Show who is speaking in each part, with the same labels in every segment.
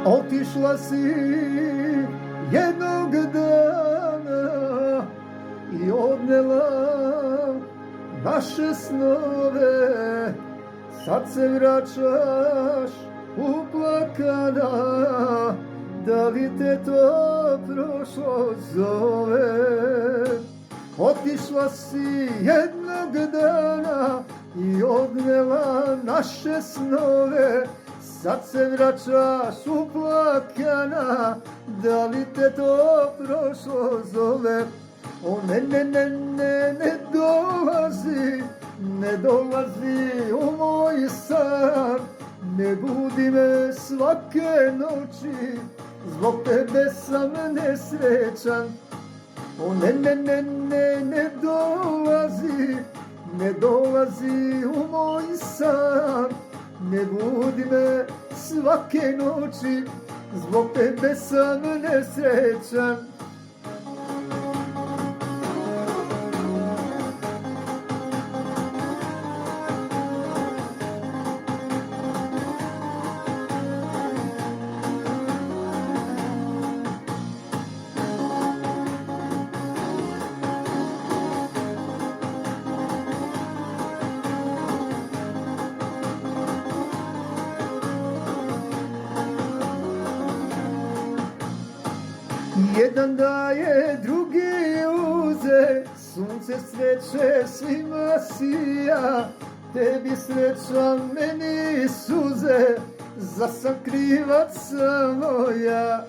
Speaker 1: Otišla si jednog dana i odnela naše snove. Sad se vraćaš uplakana, da li te to prošlo zove? Otišla si jednog dana i odnela naše snove. Sad se vraćaš uplakana, da li te to prošlo zove? O ne dolazi, ne dolazi u moj san, ne budi me svake noći, zbog tebe sam nesrećan. O ne dolazi, ne dolazi u moj san, ne budi me svake noći, zbog tebe sam nesrećan. Jedan daje, drugi uze, sunce sreće svima sija, tebi sreća, meni suze, za sam krivac samo ja.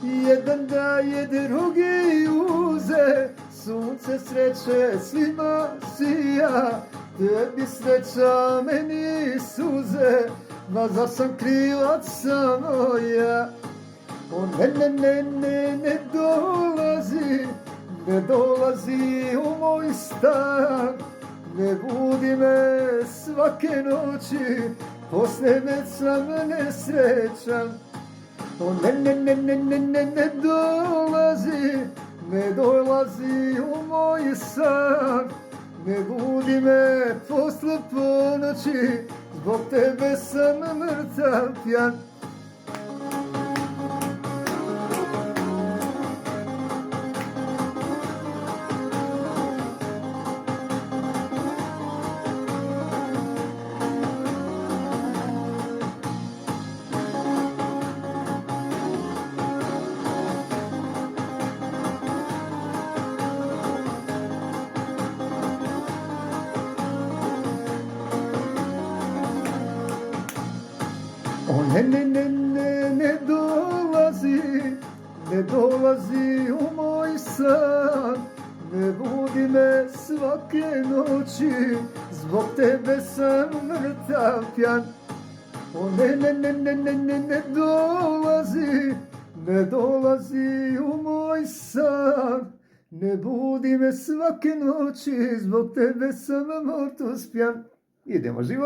Speaker 1: Jedan daje, drugi uze, sunce sreće svima sija, tebi sreća, meni suze, ma za sam krivac samo ja. O ne dolazi, ne dolazi u moj stan, ne budi me svake noći, poslije me sam nesrećan. O ne dolazi, ne dolazi u moj san, ne budi me poslije ponoći, zbog tebe sam mrtav pjan. O ne dolazi, ne dolazi u moj san, ne budi me svake noći, zbog tebe sam mrtav pjan. O ne dolazi, ne dolazi u moj san, ne budi me svake noći, zbog tebe sam mrtav pjan. Idemo, živo!